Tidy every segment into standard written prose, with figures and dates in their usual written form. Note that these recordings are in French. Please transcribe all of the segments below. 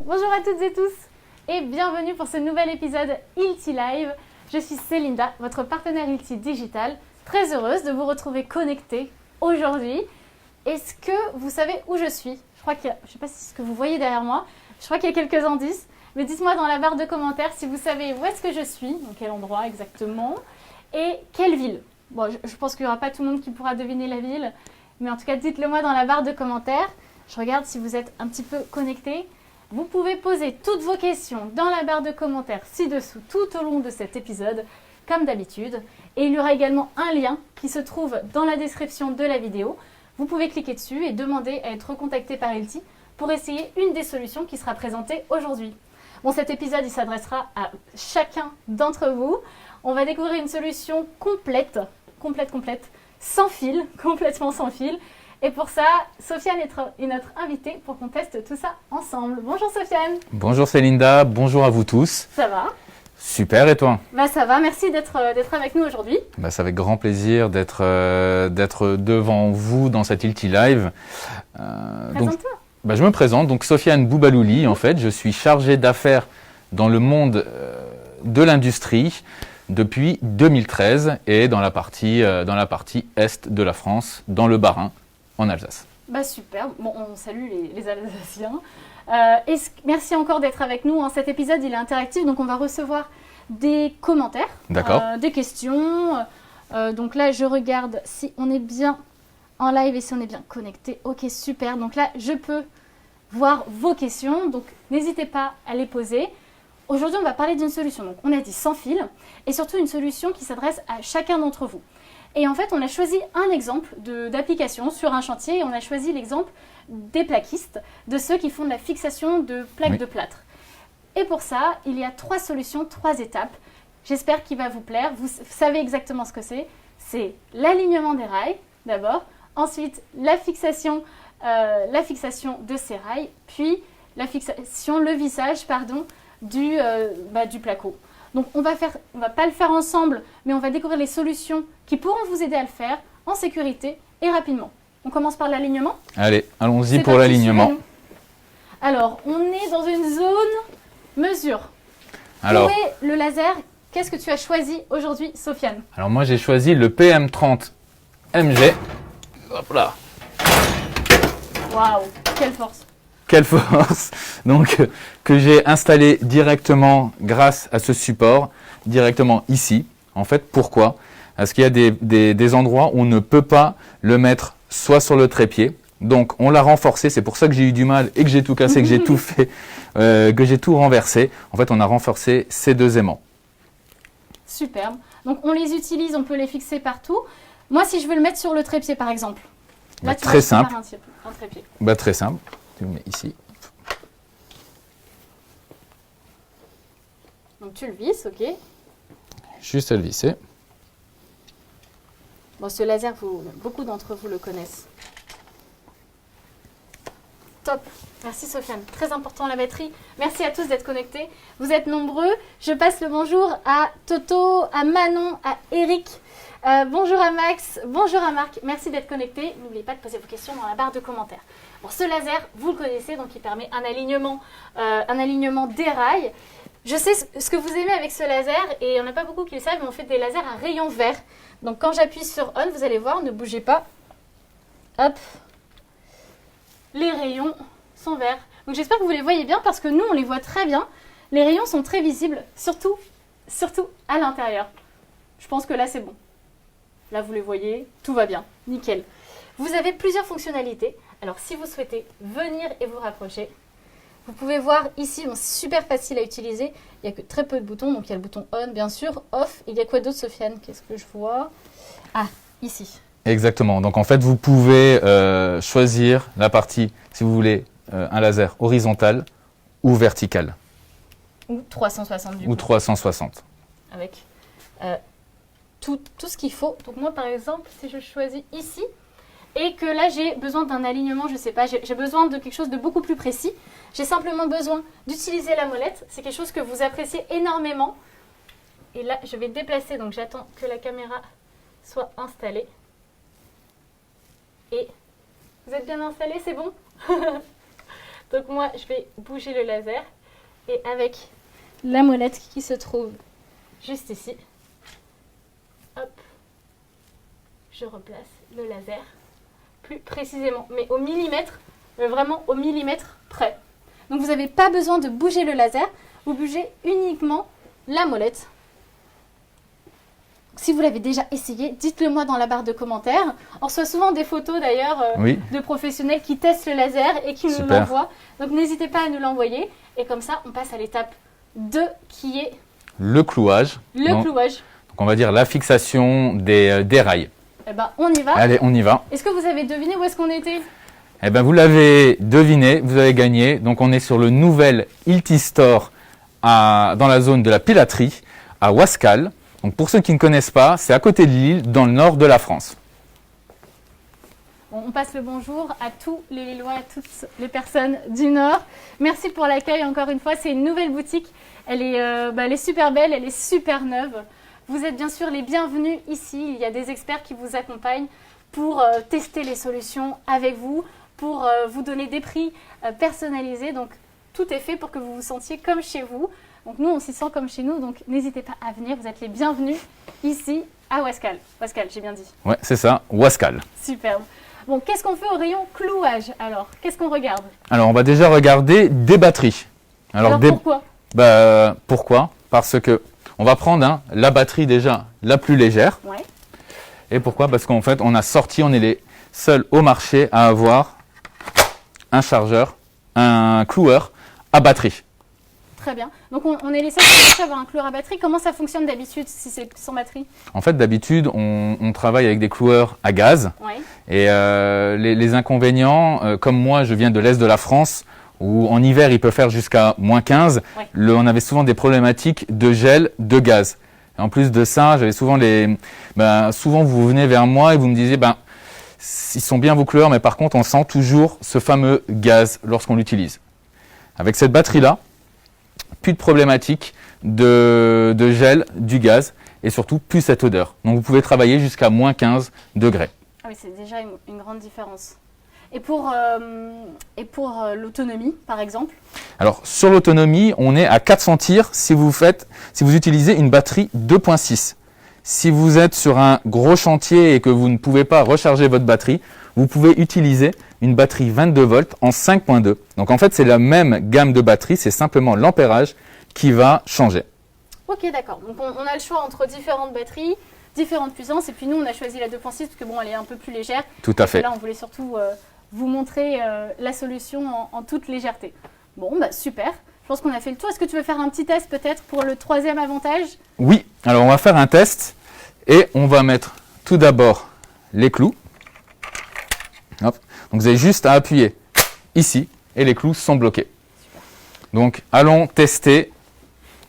Bonjour à toutes et tous et bienvenue pour ce nouvel épisode Hilti Live. Je suis Célinda, votre partenaire Hilti Digital. Très heureuse de vous retrouver connectés aujourd'hui. Est-ce que vous savez où je suis? Je ne sais pas si c'est ce que vous voyez derrière moi. Je crois qu'il y a quelques indices. Mais dites-moi dans la barre de commentaires si vous savez où est-ce que je suis, dans quel endroit exactement, et quelle ville. Bon, je pense qu'il n'y aura pas tout le monde qui pourra deviner la ville, mais en tout cas, dites-le moi dans la barre de commentaires. Je regarde si vous êtes un petit peu connectés. Vous pouvez poser toutes vos questions dans la barre de commentaires ci-dessous tout au long de cet épisode, comme d'habitude. Et il y aura également un lien qui se trouve dans la description de la vidéo. Vous pouvez cliquer dessus et demander à être recontacté par Hilti pour essayer une des solutions qui sera présentée aujourd'hui. Bon, cet épisode, il s'adressera à chacun d'entre vous. On va découvrir une solution complète, sans fil, complètement sans fil. Et pour ça, Sofiane est notre invitée pour qu'on teste tout ça ensemble. Bonjour Sofiane. Bonjour Célinda, bonjour à vous tous. Ça va? Super, et toi? Ça va, merci d'être avec nous aujourd'hui. C'est avec grand plaisir d'être devant vous dans cette Hilti Live. Présente-toi. Je me présente, donc Sofiane Boubalouli, en fait, je suis chargé d'affaires dans le monde de l'industrie depuis 2013 et dans la partie est de la France, dans le Bas-Rhin, en Alsace. Super, bon, on salue les Alsaciens. Merci encore d'être avec nous. Cet épisode, il est interactif, donc on va recevoir des commentaires, des questions. Donc là, je regarde si on est bien en live et si on est bien connecté. Ok, super. Donc là, je peux voir vos questions. Donc, n'hésitez pas à les poser. Aujourd'hui, on va parler d'une solution. Donc, on a dit sans fil et surtout une solution qui s'adresse à chacun d'entre vous. Et en fait, on a choisi un exemple d'application sur un chantier et on a choisi l'exemple des plaquistes, de ceux qui font de la fixation de plaques de plâtre. Et pour ça, il y a 3 solutions, 3 étapes. J'espère qu'il va vous plaire. Vous savez exactement ce que c'est. C'est l'alignement des rails, d'abord. Ensuite, la fixation de ces rails. Puis, le vissage, du placo. Donc, on va pas le faire ensemble, mais on va découvrir les solutions qui pourront vous aider à le faire en sécurité et rapidement. On commence par l'alignement. Allez, allons-y pour l'alignement. Alors, on est dans une zone mesure. Alors, où est le laser? Qu'est-ce que tu as choisi aujourd'hui, Sofiane? Alors, moi, j'ai choisi le PM30 MG. Hop là. Waouh, quelle force! Quelle force! Donc, que j'ai installé directement grâce à ce support, directement ici. En fait, pourquoi? Parce qu'il y a des endroits où on ne peut pas le mettre soit sur le trépied. Donc, on l'a renforcé. C'est pour ça que j'ai eu du mal et que j'ai tout cassé, que j'ai tout fait, que j'ai tout renversé. En fait, on a renforcé ces 2 aimants. Superbe. Donc, on les utilise, on peut les fixer partout. Moi, si je veux le mettre sur le trépied, par exemple. Là, très simple. Un trépied. Très simple. Tu le mets ici. Donc tu le visses, ok. Juste à le visser. Bon, ce laser, beaucoup d'entre vous le connaissent. Top. Merci Sofiane. Très important la batterie. Merci à tous d'être connectés. Vous êtes nombreux. Je passe le bonjour à Toto, à Manon, à Eric. Bonjour à Max, bonjour à Marc. Merci d'être connectés. N'oubliez pas de poser vos questions dans la barre de commentaires. Bon, ce laser, vous le connaissez, donc il permet un alignement des rails. Je sais ce que vous aimez avec ce laser et il n'y en a pas beaucoup qui le savent, mais on fait des lasers à rayons verts. Donc quand j'appuie sur on, vous allez voir, ne bougez pas. Hop. Les rayons sont verts. Donc j'espère que vous les voyez bien parce que nous, on les voit très bien. Les rayons sont très visibles, surtout à l'intérieur. Je pense que là, c'est bon. Là, vous les voyez, tout va bien, nickel. Vous avez plusieurs fonctionnalités. Alors, si vous souhaitez venir et vous rapprocher, vous pouvez voir ici, c'est super facile à utiliser. Il n'y a que très peu de boutons. Donc, il y a le bouton on, bien sûr, off. Il y a quoi d'autre, Sofiane? Qu'est-ce que je vois? Ah, ici. Exactement. Donc, en fait, vous pouvez choisir la partie, si vous voulez, un laser horizontal ou vertical. Ou 360 du coup. Ou 360. Avec tout ce qu'il faut. Donc, moi, par exemple, si je choisis ici, et que là, j'ai besoin d'un alignement, je ne sais pas, j'ai besoin de quelque chose de beaucoup plus précis. J'ai simplement besoin d'utiliser la molette. C'est quelque chose que vous appréciez énormément. Et là, je vais déplacer, donc j'attends que la caméra soit installée. Et vous êtes bien installé, c'est bon? Donc moi, je vais bouger le laser et avec la molette qui se trouve juste ici, hop, je replace le laser plus précisément, mais au millimètre, vraiment au millimètre près. Donc vous n'avez pas besoin de bouger le laser, vous bougez uniquement la molette. Si vous l'avez déjà essayé, dites-le moi dans la barre de commentaires. On reçoit souvent des photos d'ailleurs de professionnels qui testent le laser et qui nous l'envoient. Donc n'hésitez pas à nous l'envoyer. Et comme ça, on passe à l'étape 2 qui est le clouage. Clouage. Donc on va dire la fixation des rails. Eh ben, on y va. Allez, on y va. Est-ce que vous avez deviné où est-ce qu'on était? Eh ben, vous l'avez deviné, vous avez gagné. Donc on est sur le nouvel Hilti Store dans la zone de la pilaterie à Wascal. Donc pour ceux qui ne connaissent pas, c'est à côté de Lille, dans le nord de la France. Bon, on passe le bonjour à tous les Lillois, à toutes les personnes du Nord. Merci pour l'accueil encore une fois. C'est une nouvelle boutique. Elle est super belle, elle est super neuve. Vous êtes bien sûr les bienvenus ici. Il y a des experts qui vous accompagnent pour tester les solutions avec vous, pour vous donner des prix personnalisés. Donc tout est fait pour que vous vous sentiez comme chez vous. Donc nous, on s'y sent comme chez nous, donc n'hésitez pas à venir. Vous êtes les bienvenus ici à Wascal. Wascal, j'ai bien dit. Ouais, c'est ça, Wascal. Superbe. Bon, qu'est-ce qu'on fait au rayon clouage alors? Qu'est-ce qu'on regarde? Alors, on va déjà regarder des batteries. Alors pourquoi? Pourquoi? Parce que on va prendre la batterie déjà la plus légère. Ouais. Et pourquoi? Parce qu'en fait, on est les seuls au marché à avoir un chargeur, un cloueur à batterie. Très bien. Donc on est les seuls à avoir un cloueur à batterie. Comment ça fonctionne d'habitude si c'est sans batterie? En fait, d'habitude, on travaille avec des cloueurs à gaz. Ouais. Et les inconvénients, comme moi, je viens de l'Est de la France, où en hiver, il peut faire jusqu'à -15. Ouais. On avait souvent des problématiques de gel, de gaz. Et en plus de ça, j'avais souvent souvent vous venez vers moi et vous me disiez, ils sont bien vos cloueurs, mais par contre, on sent toujours ce fameux gaz lorsqu'on l'utilise. Avec cette batterie-là, plus de problématique de gel, du gaz et surtout plus cette odeur. Donc vous pouvez travailler jusqu'à -15 degrés. Ah oui, c'est déjà une grande différence. Et pour l'autonomie, par exemple? Alors sur l'autonomie, on est à 400 tirs si vous utilisez une batterie 2.6. Si vous êtes sur un gros chantier et que vous ne pouvez pas recharger votre batterie, vous pouvez utiliser une batterie 22 volts en 5.2. Donc en fait, c'est la même gamme de batteries, c'est simplement l'ampérage qui va changer. Ok, d'accord. Donc on a le choix entre différentes batteries, différentes puissances, et puis nous, on a choisi la 2.6 parce que bon, elle est un peu plus légère. Tout à fait. Et là, on voulait surtout vous montrer la solution en toute légèreté. Bon, super. Je pense qu'on a fait le tour. Est-ce que tu veux faire un petit test peut-être pour le troisième avantage? Oui, alors on va faire un test et on va mettre tout d'abord les clous. Hop. Donc vous avez juste à appuyer ici et les clous sont bloqués. Donc allons tester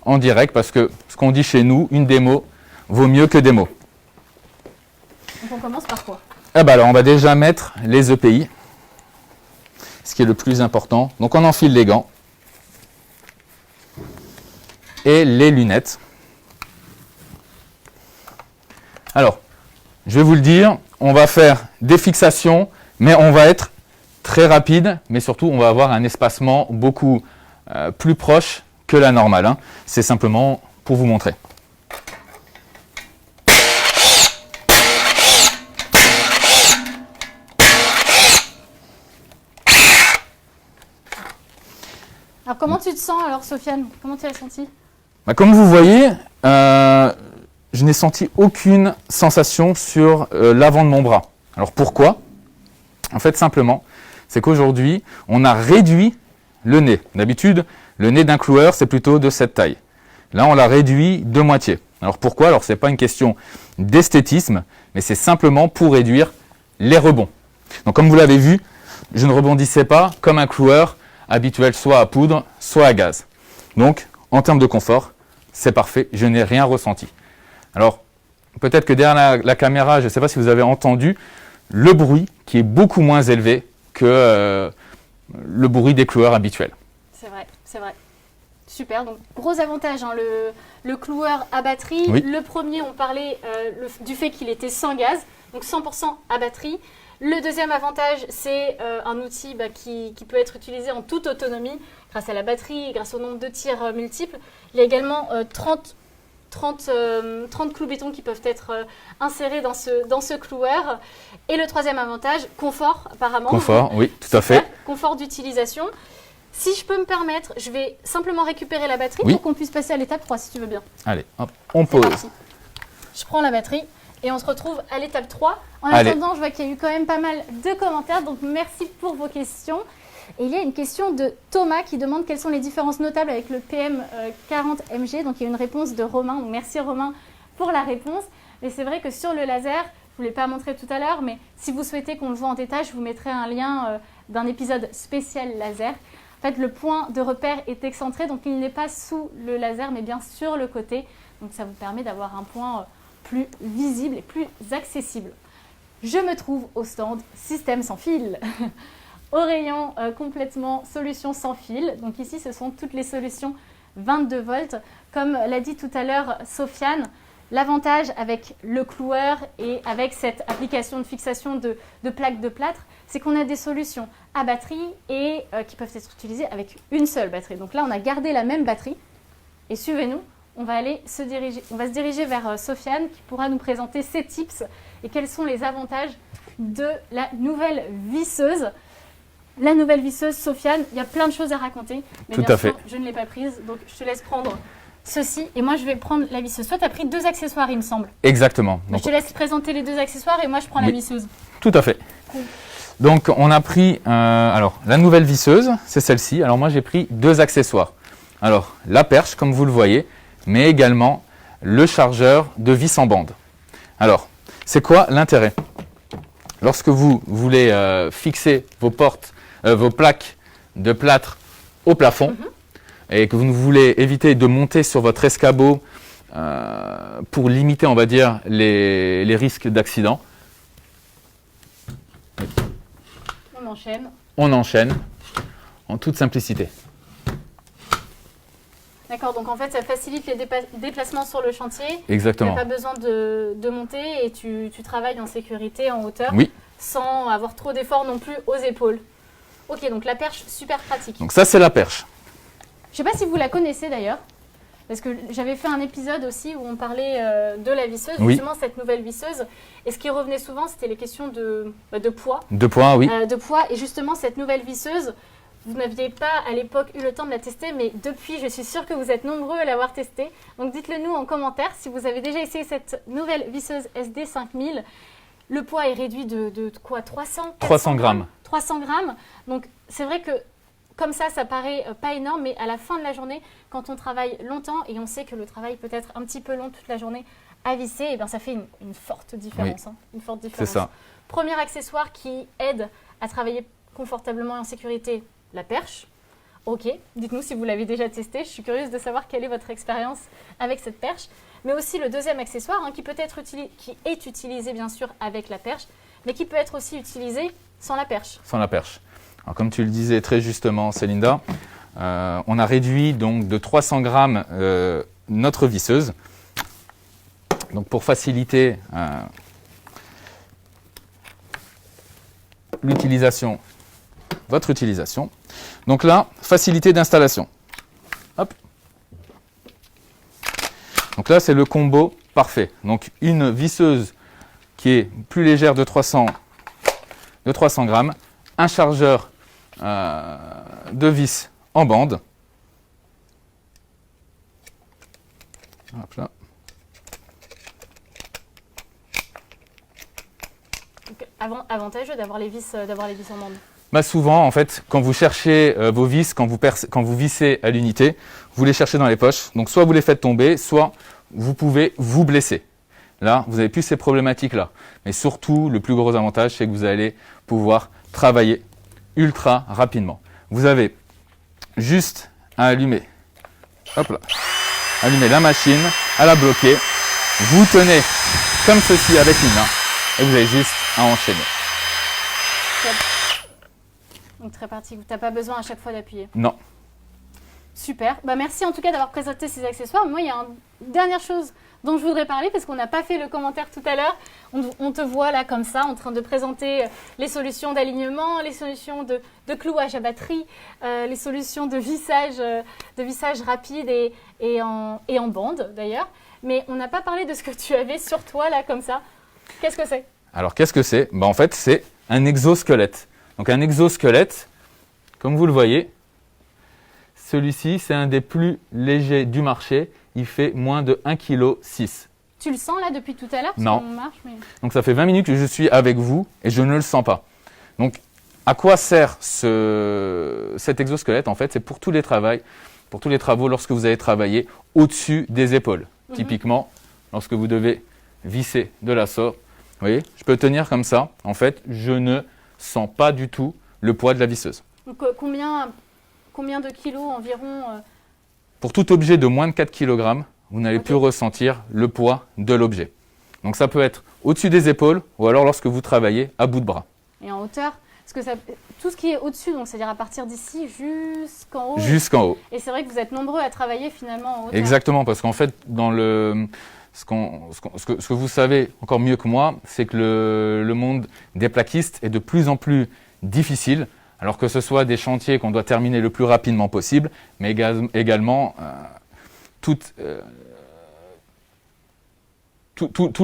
en direct parce que ce qu'on dit chez nous, une démo vaut mieux que des mots. Donc on commence par quoi? Alors on va déjà mettre les EPI, ce qui est le plus important. Donc on enfile les gants et les lunettes. Alors, je vais vous le dire, on va faire des fixations, mais on va être très rapide, mais surtout on va avoir un espacement beaucoup plus proche que la normale. C'est simplement pour vous montrer. Alors comment tu te sens alors, Sofiane? Comment tu l'as senti? Comme vous voyez, je n'ai senti aucune sensation sur l'avant de mon bras. Alors pourquoi? En fait, simplement, c'est qu'aujourd'hui, on a réduit le nez. D'habitude, le nez d'un cloueur, c'est plutôt de cette taille. Là, on l'a réduit de moitié. Alors pourquoi? Alors, ce n'est pas une question d'esthétisme, mais c'est simplement pour réduire les rebonds. Donc, comme vous l'avez vu, je ne rebondissais pas comme un cloueur habituel, soit à poudre, soit à gaz. Donc, en termes de confort, c'est parfait, je n'ai rien ressenti. Alors, peut-être que derrière la caméra, je ne sais pas si vous avez entendu le bruit qui est beaucoup moins élevé que le bruit des cloueurs habituels. C'est vrai, c'est vrai. Super, donc gros avantage, le cloueur à batterie. Oui. Le premier, on parlait du fait qu'il était sans gaz, donc 100% à batterie. Le deuxième avantage, c'est un outil qui peut être utilisé en toute autonomie grâce à la batterie, grâce au nombre de tirs multiples. Il y a également 30 clous béton qui peuvent être insérés dans ce cloueur. Et le troisième avantage, confort apparemment. Confort, oui, tout à fait. Confort d'utilisation. Si je peux me permettre, je vais simplement récupérer la batterie pour qu'on puisse passer à l'étape 3 si tu veux bien. Allez, hop, on pose. Parti. Je prends la batterie et on se retrouve à l'étape 3. En attendant, je vois qu'il y a eu quand même pas mal de commentaires, donc merci pour vos questions. Et il y a une question de Thomas qui demande quelles sont les différences notables avec le PM40MG. Donc il y a une réponse de Romain. Donc, merci Romain pour la réponse. Mais c'est vrai que sur le laser, je ne vous l'ai pas montré tout à l'heure, mais si vous souhaitez qu'on le voit en détail, je vous mettrai un lien d'un épisode spécial laser. En fait, le point de repère est excentré, donc il n'est pas sous le laser, mais bien sur le côté. Donc ça vous permet d'avoir un point plus visible et plus accessible. Je me trouve au stand système sans fil, au rayon complètement solutions sans fil. Donc ici, ce sont toutes les solutions 22 volts. Comme l'a dit tout à l'heure Sofiane, l'avantage avec le cloueur et avec cette application de fixation de plaques de plâtre, c'est qu'on a des solutions à batterie et qui peuvent être utilisées avec une seule batterie. Donc là, on a gardé la même batterie. Et suivez-nous, on va se diriger vers Sofiane qui pourra nous présenter ses tips et quels sont les avantages de la nouvelle visseuse. La nouvelle visseuse, Sofiane, il y a plein de choses à raconter. Mais tout bien à fait. sûr, je ne l'ai pas prise, donc je te laisse prendre ceci. Et moi, je vais prendre la visseuse. Toi, tu as pris 2 accessoires, il me semble. Exactement. Donc, je te laisse présenter les 2 accessoires et moi, je prends la visseuse. Tout à fait. Cool. Donc, on a pris alors la nouvelle visseuse, c'est celle-ci. Alors, moi, j'ai pris 2 accessoires. Alors, la perche, comme vous le voyez, mais également le chargeur de vis en bande. Alors, c'est quoi l'intérêt? Lorsque vous voulez fixer vos plaques de plâtre au plafond et que vous voulez éviter de monter sur votre escabeau pour limiter, on va dire, les risques d'accident, on enchaîne en toute simplicité. D'accord, donc en fait, ça facilite les déplacements sur le chantier. Exactement. Tu n'as pas besoin de monter et tu travailles en sécurité, en hauteur, sans avoir trop d'efforts non plus aux épaules. Ok, donc la perche, super pratique. Donc ça, c'est la perche. Je ne sais pas si vous la connaissez d'ailleurs, parce que j'avais fait un épisode aussi où on parlait de la visseuse, justement cette nouvelle visseuse. Et ce qui revenait souvent, c'était les questions de poids. De poids, oui. De poids. Et justement, cette nouvelle visseuse, vous n'aviez pas à l'époque eu le temps de la tester, mais depuis, je suis sûre que vous êtes nombreux à l'avoir testée. Donc dites-le nous en commentaire si vous avez déjà essayé cette nouvelle visseuse SD 5000. Le poids est réduit de quoi, 300 grammes. 300 grammes. Donc c'est vrai que comme ça paraît pas énorme, mais à la fin de la journée, quand on travaille longtemps et on sait que le travail peut être un petit peu long toute la journée à visser, et bien ça fait une forte différence. Une forte différence. C'est ça. Premier accessoire qui aide à travailler confortablement et en sécurité, la perche. Ok, dites-nous si vous l'avez déjà testé. Je suis curieuse de savoir quelle est votre expérience avec cette perche. Mais aussi le deuxième accessoire qui est utilisé bien sûr avec la perche, mais qui peut être aussi utilisé sans la perche. Sans la perche. Alors, comme tu le disais très justement, Célinda, on a réduit donc de 300 grammes notre visseuse. Donc pour faciliter votre utilisation. Donc là, facilité d'installation. Hop. Donc là, c'est le combo parfait. Donc une visseuse qui est plus légère de 300 grammes, un chargeur de vis en bande. Hop là. Donc, avantageux d'avoir les vis en bande. Bah souvent, en fait, quand vous cherchez vos vis, quand vous vissez à l'unité, vous les cherchez dans les poches. Donc, soit vous les faites tomber, soit vous pouvez vous blesser. Là, vous n'avez plus ces problématiques-là. Mais surtout, le plus gros avantage, c'est que vous allez pouvoir travailler ultra rapidement. Vous avez juste à allumer, hop là, allumer la machine, à la bloquer. Vous tenez comme ceci avec une main et vous avez juste à enchaîner. Donc très pratique, tu n'as pas besoin à chaque fois d'appuyer. Non. Super, merci en tout cas d'avoir présenté ces accessoires. Moi, il y a une dernière chose dont je voudrais parler parce qu'on n'a pas fait le commentaire tout à l'heure. On te voit là comme ça en train de présenter les solutions d'alignement, les solutions de clouage à batterie, les solutions de vissage rapide et en bande d'ailleurs. Mais on n'a pas parlé de ce que tu avais sur toi là comme ça. Qu'est-ce que c'est? Alors qu'est-ce que c'est? En fait, c'est un exosquelette. Donc un exosquelette, comme vous le voyez, celui-ci, c'est un des plus légers du marché. Il fait moins de 1,6 kg. Tu le sens là depuis tout à l'heure? Non. Marche, mais... Donc ça fait 20 minutes que je suis avec vous et je ne le sens pas. Donc à quoi sert cet exosquelette? En fait, c'est pour tous les travaux lorsque vous allez travailler au-dessus des épaules. Typiquement, lorsque vous devez visser de la sorte. Vous voyez, je peux tenir comme ça. En fait, je ne sens pas du tout le poids de la visseuse. Donc combien de kilos environ Pour tout objet de moins de 4 kg, vous n'allez plus ressentir le poids de l'objet. Donc ça peut être au-dessus des épaules ou alors lorsque vous travaillez à bout de bras. Et en hauteur? Parce que tout ce qui est au-dessus, donc c'est-à-dire à partir d'ici jusqu'en haut. Jusqu'en haut. Et c'est vrai que vous êtes nombreux à travailler finalement en hauteur. Exactement, parce qu'en fait, ce que vous savez encore mieux que moi, c'est que le monde des plaquistes est de plus en plus difficile, alors que ce soit des chantiers qu'on doit terminer le plus rapidement possible, mais également tout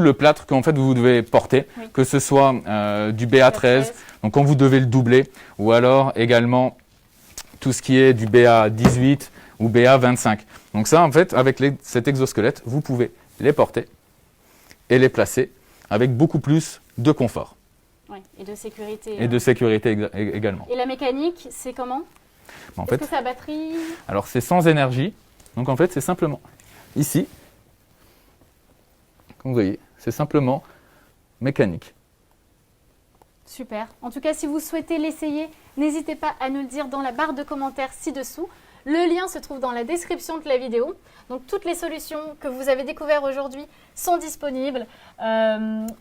le plâtre qu'en fait vous devez porter, que ce soit du BA13, donc quand vous devez le doubler, ou alors également tout ce qui est du BA18 ou BA25. Donc ça, en fait, avec cet exosquelette, vous pouvez les porter et les placer avec beaucoup plus de confort. Oui, et de sécurité. Et de sécurité également. Et la mécanique, c'est comment? Est-ce que c'est à batterie? Alors c'est sans énergie, donc en fait c'est simplement ici, comme vous voyez, c'est simplement mécanique. Super. En tout cas, si vous souhaitez l'essayer, n'hésitez pas à nous le dire dans la barre de commentaires ci-dessous. Le lien se trouve dans la description de la vidéo. Donc toutes les solutions que vous avez découvertes aujourd'hui sont disponibles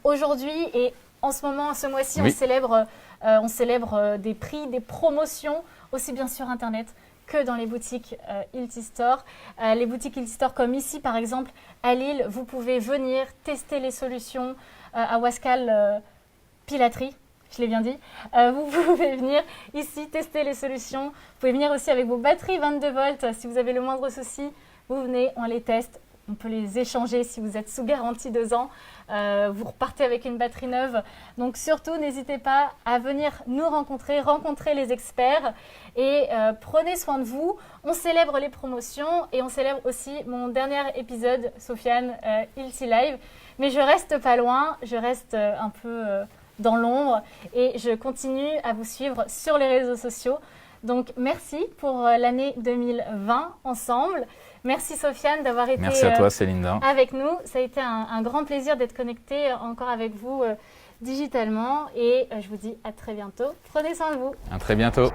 aujourd'hui et en ce moment, ce mois-ci, on célèbre des prix, des promotions, aussi bien sur Internet que dans les boutiques Hilti Store. Les boutiques Hilti Store comme ici, par exemple, à Lille, vous pouvez venir tester les solutions à Wascal Pilaterie. Je l'ai bien dit. Vous pouvez venir ici tester les solutions. Vous pouvez venir aussi avec vos batteries 22 volts. Si vous avez le moindre souci, vous venez, on les teste. On peut les échanger si vous êtes sous garantie 2 ans. Vous repartez avec une batterie neuve. Donc surtout, n'hésitez pas à venir nous rencontrer les experts et prenez soin de vous. On célèbre les promotions et on célèbre aussi mon dernier épisode, Sofiane, Hilti Live. Mais je reste pas loin, je reste un peu dans l'ombre et je continue à vous suivre sur les réseaux sociaux. Donc merci pour l'année 2020 ensemble. Merci Sofiane d'avoir été Merci à toi, Célinda. Avec nous. Ça a été un grand plaisir d'être connecté encore avec vous digitalement et je vous dis à très bientôt. Prenez soin de vous. À très bientôt.